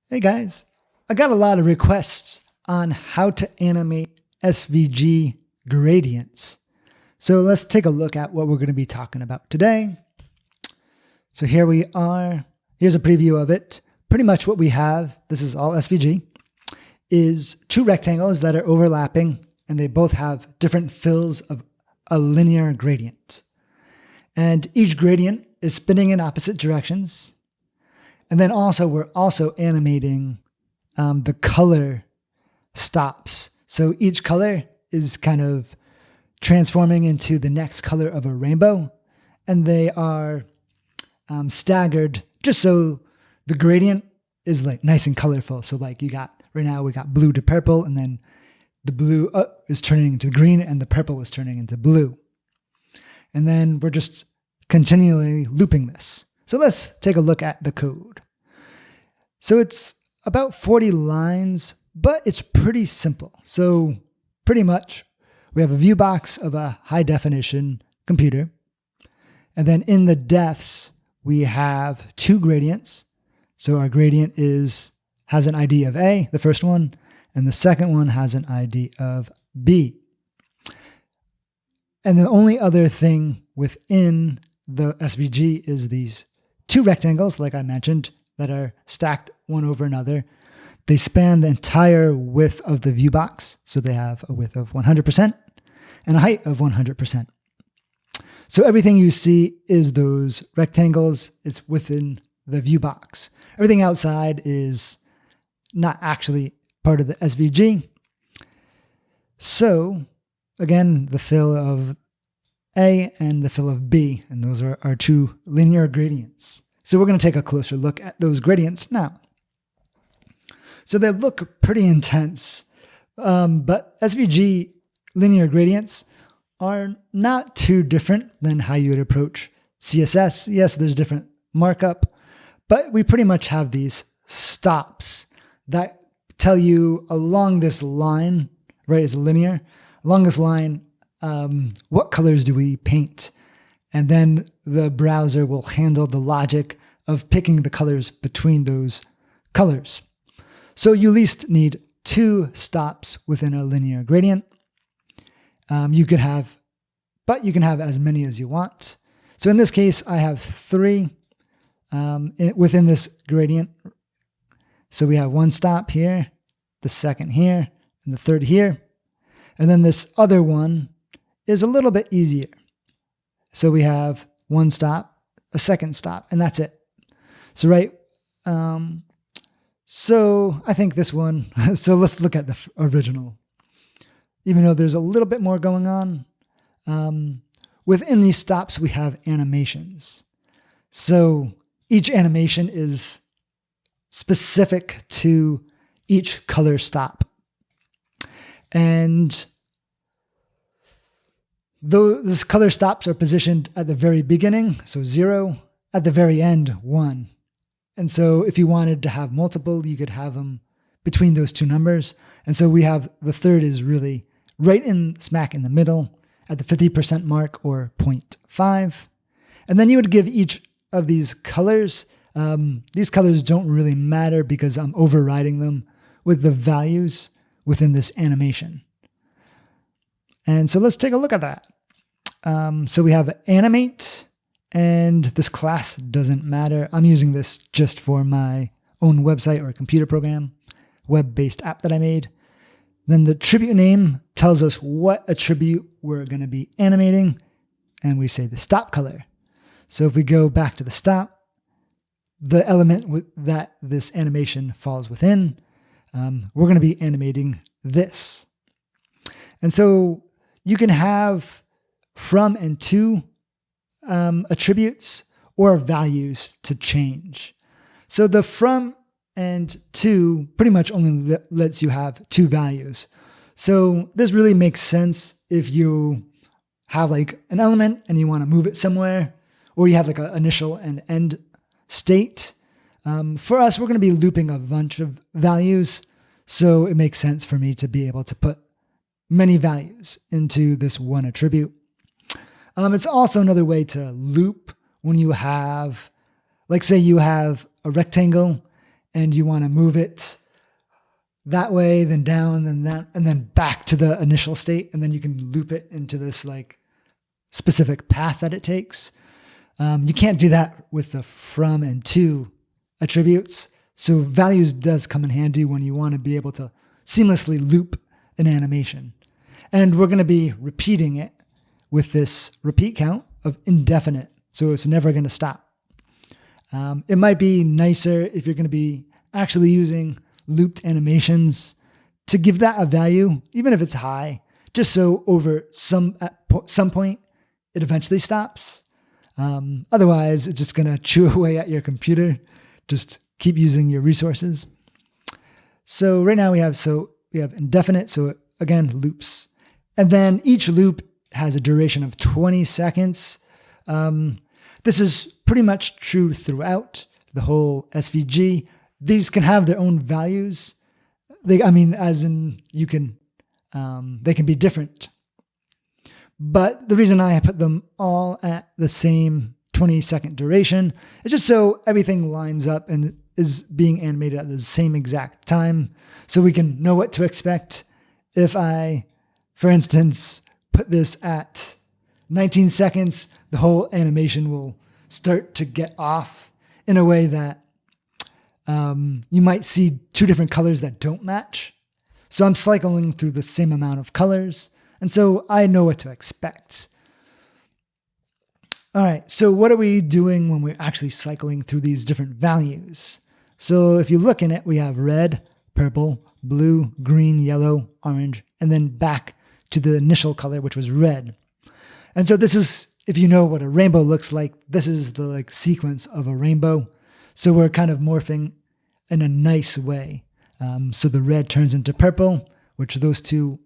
Hey guys, I got a lot of requests on how to animate SVG gradients. So let's take a look at what we're going to be talking about today. So here we are. Here's a preview of it. Pretty much what we have, this is all SVG, is two rectangles that are overlapping and they both have different fills of a linear gradient. And each gradient is spinning in opposite directions. And then also, we're also animating the color stops. So each color is kind of transforming into the next color of a rainbow. And they are staggered just so the gradient is like nice and colorful. So like you got, right now we got blue to purple, and then the blue is turning into green and the purple is turning into blue. And then we're just continually looping this. So let's take a look at the code. So it's about 40 lines, but it's pretty simple. So pretty much we have a view box of a high definition computer. And then in the defs, we have two gradients. So our gradient has an ID of A, the first one, and the second one has an ID of B. And the only other thing within the SVG is these two rectangles, like I mentioned, that are stacked one over another. They span the entire width of the view box. So they have a width of 100% and a height of 100%. So everything you see is those rectangles. It's within the view box. Everything outside is not actually part of the SVG. So again, the fill of A and the fill of B, and those are our two linear gradients. So we're going to take a closer look at those gradients now. So they look pretty intense, but SVG linear gradients are not too different than how you would approach CSS. Yes, there's different markup, but we pretty much have these stops that tell you along this line, right, is linear, along this line, what colors do we paint? And then the browser will handle the logic of picking the colors between those colors. So you at least need two stops within a linear gradient. You can have as many as you want. So in this case, I have three within this gradient. So we have one stop here, the second here, and the third here. And then this other one is a little bit easier. So we have one stop, a second stop, and that's it. So so I think this one, so let's look at the original. Even though there's a little bit more going on, within these stops we have animations. So each animation is specific to each color stop. And those color stops are positioned at the very beginning, so 0, at the very end, 1. And so if you wanted to have multiple, you could have them between those two numbers. And so we have the third is really right smack in the middle at the 50% mark, or 0.5. And then you would give each of these colors don't really matter because I'm overriding them with the values within this animation. And so let's take a look at that. So we have animate, and this class doesn't matter. I'm using this just for my own website or computer program, web-based app that I made. Then the attribute name tells us what attribute we're going to be animating, and we say the stop color. So if we go back to the stop, the element that this animation falls within, we're going to be animating this. And so you can have from and to attributes or values to change. So the from and to pretty much only lets you have two values. So this really makes sense if you have like an element and you want to move it somewhere, or you have like an initial and end state. For us, we're going to be looping a bunch of values. So it makes sense for me to be able to put many values into this one attribute. It's also another way to loop when you have, like say you have a rectangle and you want to move it that way, then down, then that, and then back to the initial state, and then you can loop it into this like specific path that it takes. You can't do that with the from and to attributes. So values does come in handy when you want to be able to seamlessly loop an animation. And we're going to be repeating it with this repeat count of indefinite. So it's never going to stop. It might be nicer if you're going to be actually using looped animations to give that a value, even if it's high, just so at some point it eventually stops. Otherwise, it's just going to chew away at your computer. Just keep using your resources. So right now we have indefinite. So again, loops. And then each loop has a duration of 20 seconds. This is pretty much true throughout the whole SVG. These can have their own values. They can be different. But the reason I put them all at the same 20-second duration is just so everything lines up and is being animated at the same exact time, so we can know what to expect. If I, for instance, put this at 19 seconds, the whole animation will start to get off in a way that you might see two different colors that don't match. So I'm cycling through the same amount of colors, and so I know what to expect. All right, so what are we doing when we're actually cycling through these different values? So if you look in it, we have red, purple, blue, green, yellow, orange, and then back to the initial color, which was red. And so this is, if you know what a rainbow looks like, this is the like sequence of a rainbow. So we're kind of morphing in a nice way. So the red turns into purple, which those two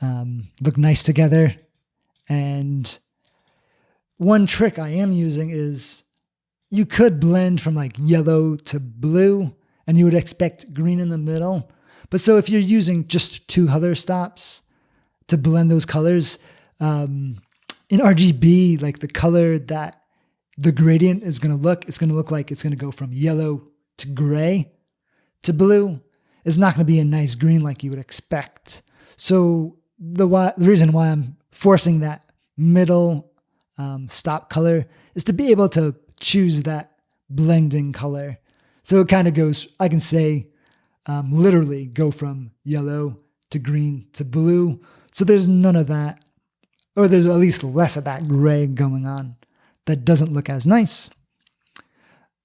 look nice together. And one trick I am using is you could blend from like yellow to blue, and you would expect green in the middle. But so if you're using just two color stops to blend those colors, in RGB, like the color that the gradient is going to look, it's going to look like it's going to go from yellow to gray to blue. It's not going to be a nice green like you would expect. So the reason why I'm forcing that middle stop color is to be able to choose that blending color. So it kind of goes, I can say, literally go from yellow to green to blue. So there's none of that, or there's at least less of that gray going on that doesn't look as nice.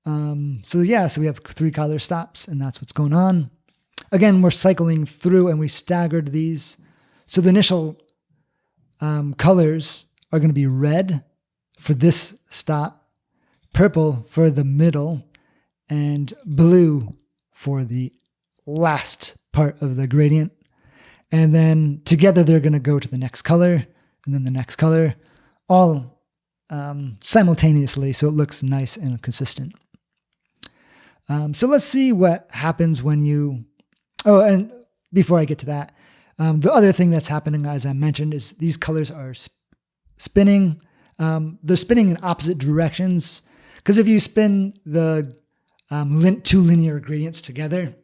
So we have three color stops, and that's what's going on. Again, we're cycling through and we staggered these. So the initial colors are going to be red for this stop, purple for the middle, and blue for the last part of the gradient. And then together they're going to go to the next color and then the next color, all simultaneously, so it looks nice and consistent. So let's see what happens when you... Oh, and before I get to that, the other thing that's happening, as I mentioned, is these colors are spinning. They're spinning in opposite directions, because if you spin the two linear gradients together,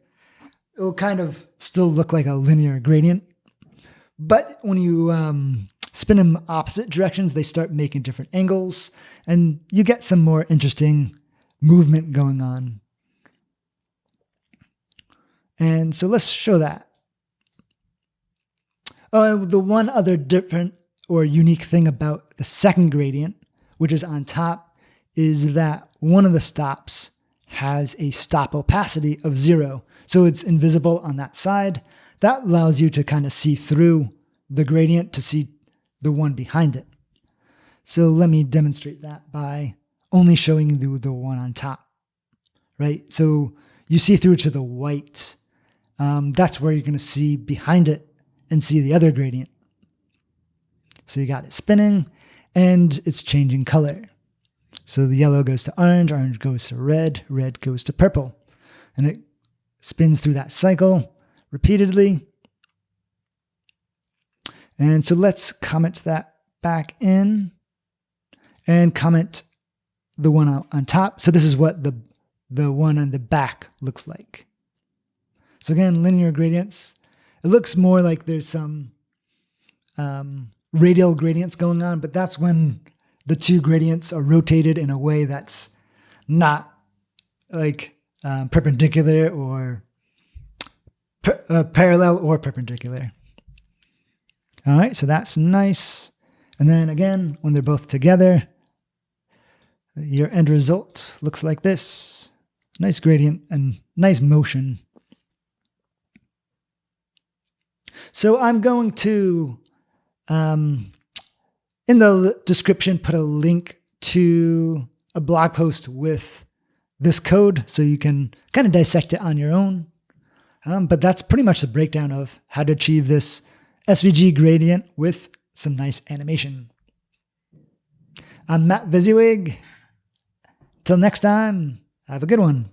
it'll kind of still look like a linear gradient. But when you spin them opposite directions, they start making different angles, and you get some more interesting movement going on. And so let's show that. The one other different or unique thing about the second gradient, which is on top, is that one of the stops has a stop opacity of 0. So it's invisible on that side. That allows you to kind of see through the gradient to see the one behind it. So let me demonstrate that by only showing you the one on top, right? So you see through to the white. That's where you're going to see behind it and see the other gradient. So you got it spinning and it's changing color. So the yellow goes to orange, orange goes to red, red goes to purple. And it spins through that cycle repeatedly. And so let's comment that back in and comment the one on top. So this is what the the one on the back looks like. So again, linear gradients. It looks more like there's some radial gradients going on, but that's when the two gradients are rotated in a way that's not like perpendicular or parallel or perpendicular. All right, so that's nice. And then again, when they're both together, your end result looks like this. Nice gradient and nice motion. So I'm going to, in the description, put a link to a blog post with this code so you can kind of dissect it on your own. But that's pretty much the breakdown of how to achieve this SVG gradient with some nice animation. I'm Matt Svg. Till next time, have a good one.